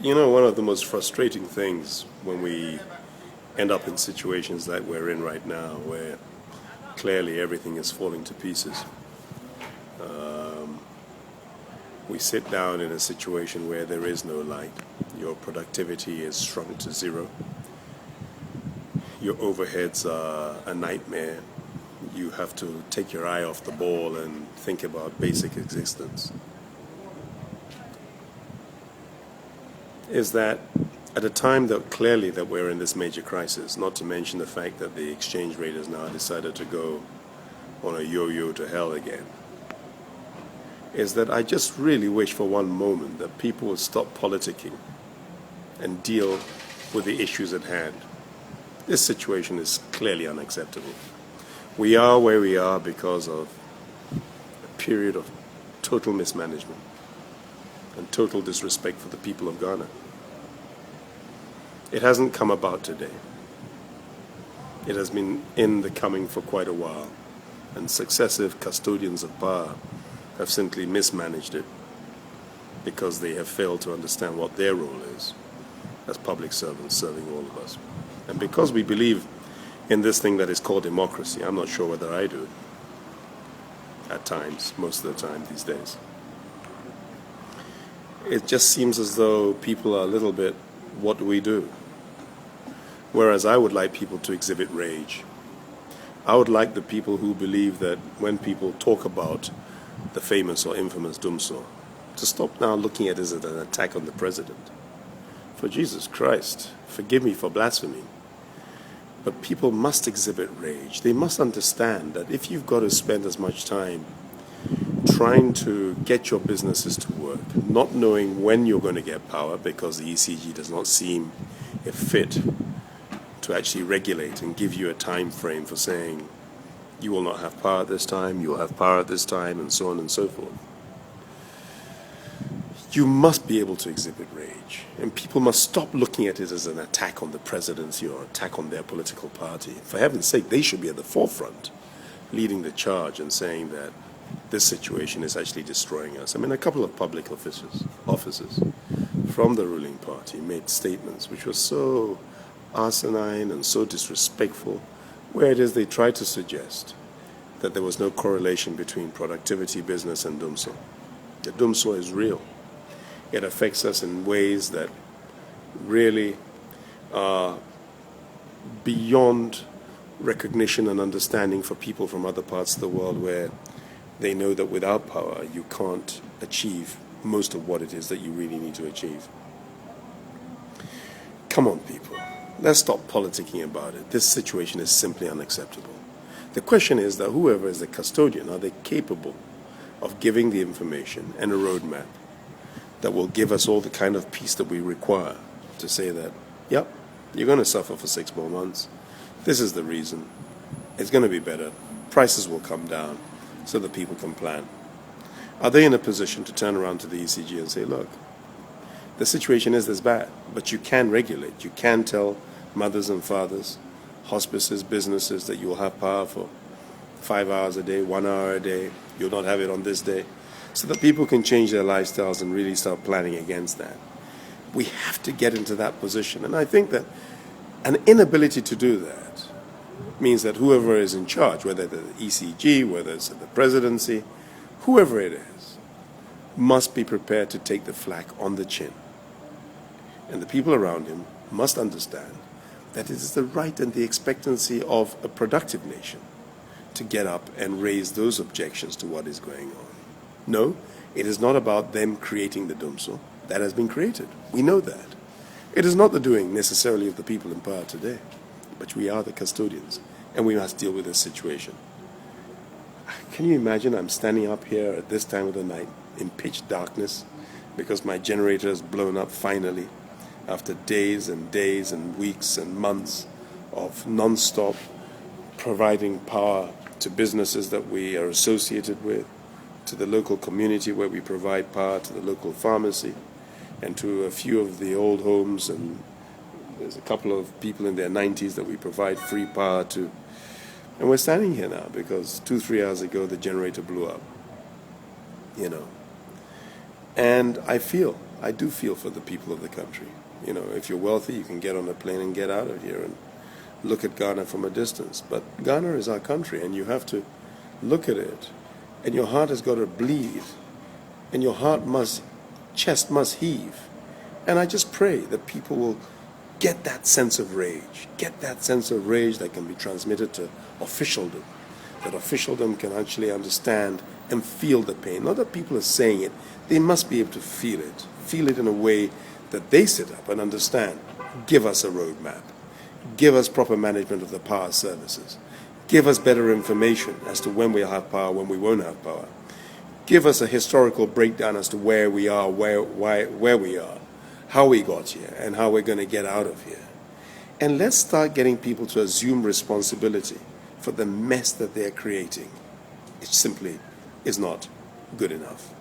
You know, one of the most frustrating things when we end up in situations that we're in right now, where clearly everything is falling to pieces, we sit down in a situation where there is no light. Your productivity is shrunk to zero. Your overheads are a nightmare. You have to take your eye off the ball and think about basic existence. Is that at a time that clearly that we're in this major crisis, not to mention the fact that the exchange rate has now decided to go on a yo-yo to hell again, is that I just really wish for one moment that people would stop politicking and deal with the issues at hand. This situation is clearly unacceptable. We are where we are because of a period of total mismanagement and total disrespect for the people of Ghana. It hasn't come about today. It has been in the coming for quite a while, and successive custodians of power have simply mismanaged it because they have failed to understand what their role is as public servants serving all of us. And because we believe in this thing that is called democracy, I'm not sure whether I do at times, most of the time these days, it just seems as though people are a little bit, what do we do? Whereas I would like people to exhibit rage. I would like the people who believe that when people talk about the famous or infamous dumsor, to stop now looking at it as an attack on the president. For Jesus Christ, forgive me for blasphemy. But people must exhibit rage. They must understand that if you've got to spend as much time trying to get your businesses to work, not knowing when you're going to get power because the ECG does not seem fit to actually regulate and give you a time frame for saying you will not have power at this time, you will have power at this time, and so on and so forth. You must be able to exhibit rage, and people must stop looking at it as an attack on the presidency or attack on their political party. For heaven's sake, they should be at the forefront, leading the charge and saying that this situation is actually destroying us. I mean, a couple of public officers from the ruling party made statements which were so asinine and so disrespectful, where it is they tried to suggest that there was no correlation between productivity, business, and dumsor. The dumsor is real. It affects us in ways that really are beyond recognition and understanding for people from other parts of the world, where they know that without power you can't achieve most of what it is that you really need to achieve. Come on, people. Let's stop politicking about it. This situation is simply unacceptable. The question is that whoever is the custodian, are they capable of giving the information and a roadmap that will give us all the kind of peace that we require to say that, yep, you're going to suffer for 6 more months. This is the reason. It's going to be better. Prices will come down so that people can plan. Are they in a position to turn around to the ECG and say, look, the situation is this bad, but you can regulate. You can tell mothers and fathers, hospices, businesses that you will have power for 5 hours a day, 1 hour a day. You'll not have it on this day, so that people can change their lifestyles and really start planning against that. We have to get into that position. And I think that an inability to do that means that whoever is in charge, whether the ECG, whether it's the presidency, whoever it is, must be prepared to take the flak on the chin. And the people around him must understand that it is the right and the expectancy of a productive nation to get up and raise those objections to what is going on. No, it is not about them creating the dumsor. That has been created. We know that. It is not the doing necessarily of the people in power today, but we are the custodians, and we must deal with this situation. Can you imagine I'm standing up here at this time of the night in pitch darkness because my generator has blown up finally after days and days and weeks and months of non-stop providing power to businesses that we are associated with, to the local community where we provide power, to the local pharmacy, and to a few of the old homes, and there's a couple of people in their 90s that we provide free power to. And we're standing here now because 2-3 hours ago the generator blew up, And I feel I do feel for the people of the country. You know, if you're wealthy, you can get on a plane and get out of here and look at Ghana from a distance. But Ghana is our country, and you have to look at it, and your heart has got to bleed, and your chest must heave. And I just pray that people will get that sense of rage, that can be transmitted to officialdom, that officialdom can actually understand and feel the pain. Not that people are saying it, they must be able to feel it in a way that they sit up and understand. Give us a roadmap. Give us proper management of the power services. Give us better information as to when we'll have power, when we won't have power. Give us a historical breakdown as to where we are, where we are, how we got here, and how we're going to get out of here. And let's start getting people to assume responsibility for the mess that they're creating. It simply is not good enough.